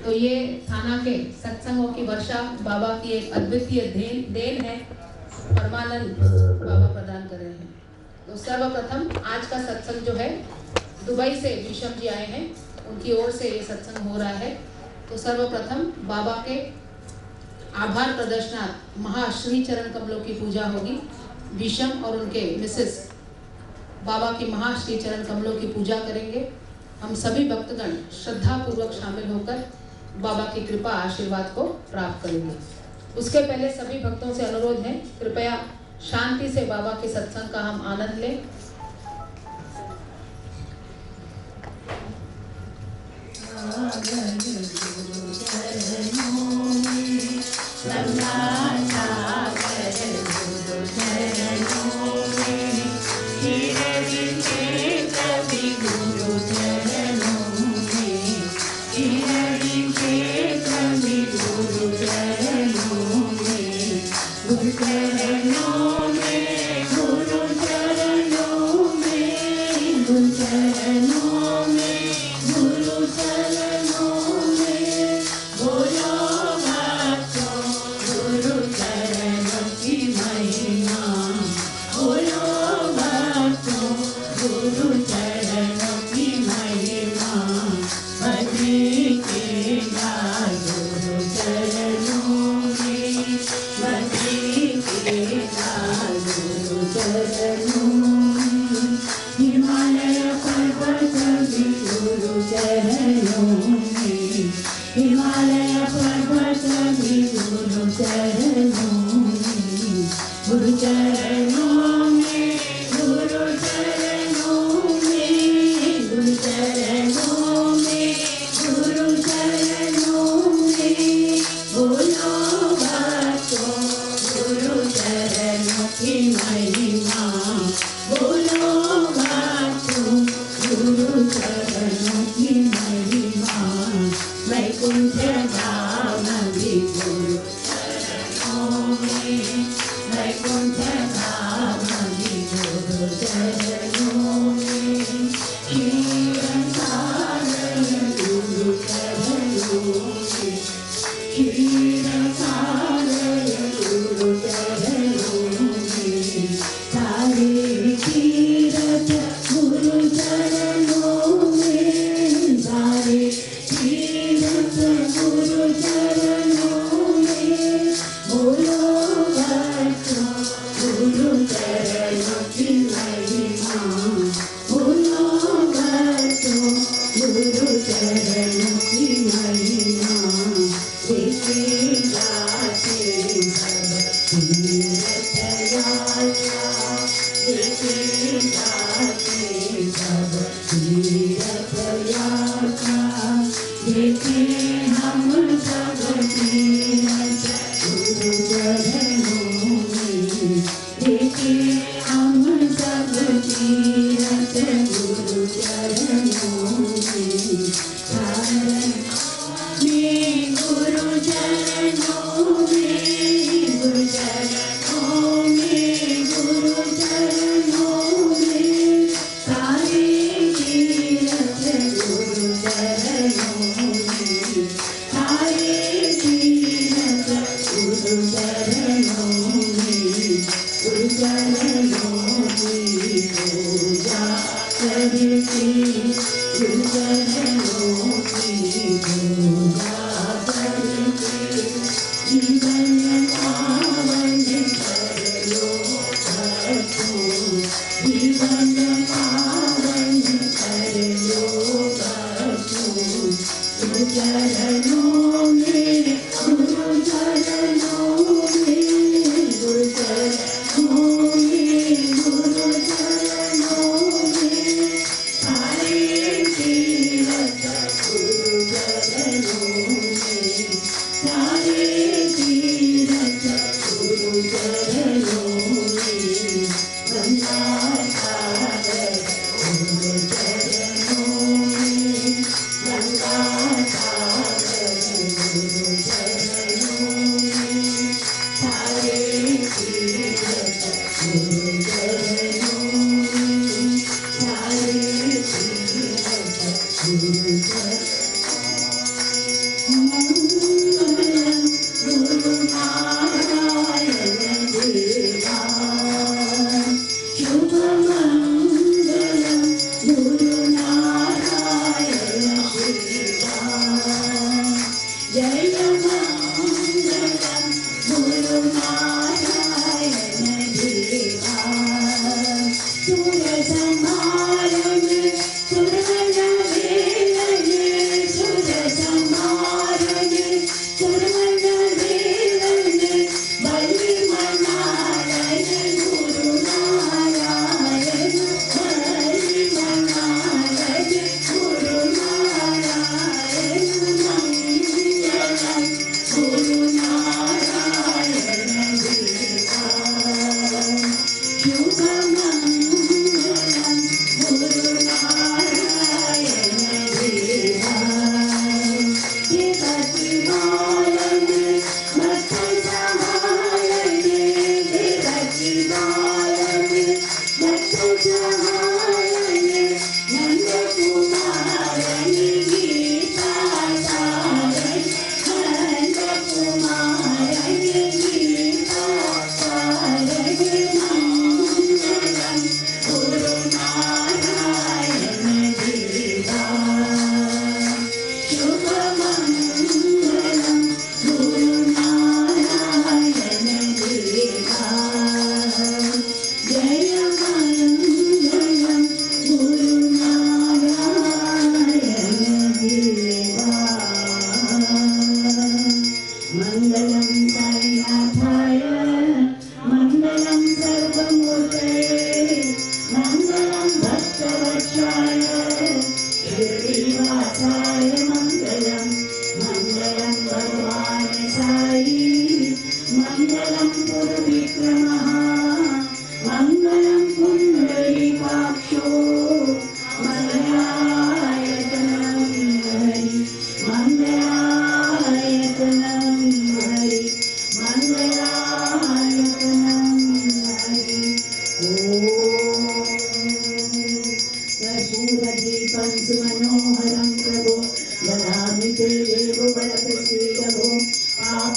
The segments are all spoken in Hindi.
तो ये थाना के सत्संगों की वर्षा बाबा की एक अद्वितीय देन है, परमानंद बाबा प्रदान कर रहे हैं। तो सर्वप्रथम आज का सत्संग जो है, दुबई से विषम जी आए हैं, उनकी ओर से ये सत्संग हो रहा है। तो सर्वप्रथम बाबा के आभार प्रदर्शनार्थ महाश्री चरण कमलों की पूजा होगी। विषम और उनके मिसेस बाबा की महाश्री चरण कमलों की पूजा करेंगे। हम सभी भक्तगण श्रद्धा पूर्वक शामिल होकर बाबा की कृपा आशीर्वाद को प्राप्त करेंगे। उसके पहले सभी भक्तों से अनुरोध है, कृपया शांति से बाबा के सत्संग का हम आनंद लें।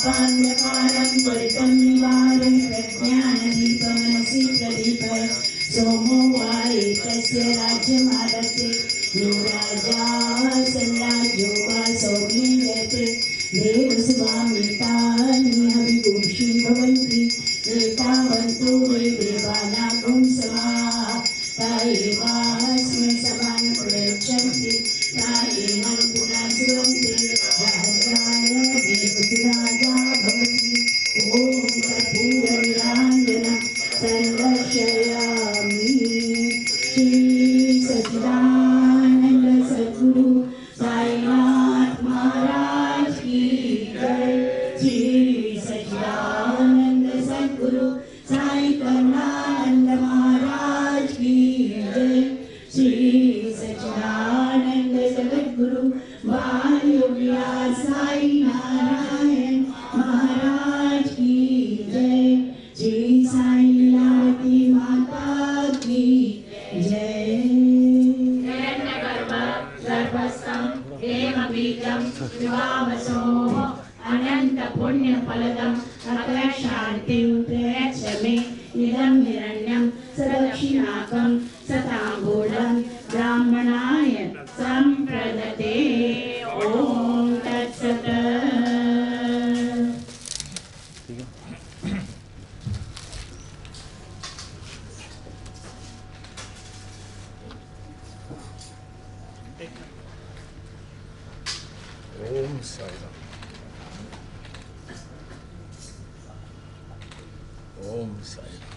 पापान्यकारं परितं निवारं प्रज्ञानदीपमनसि प्रदीपय सोमो वाये तस्य राज्यमारते यो राजा सल्लाजो वा सौम्यते देवस्वामितानि हविगुंषि भवन्ति एतावन्तो वै देवानागुं समाः तायेवास्मै समान् प्रयच्छन्ति तायेनं पुनः राजाय देवसुराजा भवति ॐ कर्पूरनिराञ्जनं संदर्शयामि श्री सच्चिदानंद सद्गुरु साईनाथ महाराज की जय। श्री सच्चिदानंद सद्गुरु साई करुणानंद महाराज की जय। श्री सच्चिदानंद सद्गुरु बाल योगिया साई नारायण महाराज की जय। श्री साई लीलावती माता की जय। गर्भस्थं देवबीजं विवावसोः अनंत पुण्य फलदं अक्षान्तिं प्रयच्छ मे इदं हिरण्यं सदक्षिणाकं सताम्बूलं ब्राह्मणाय सम्प्रदते। ॐ तत्सत्। ओम साई राम। ओम साई राम।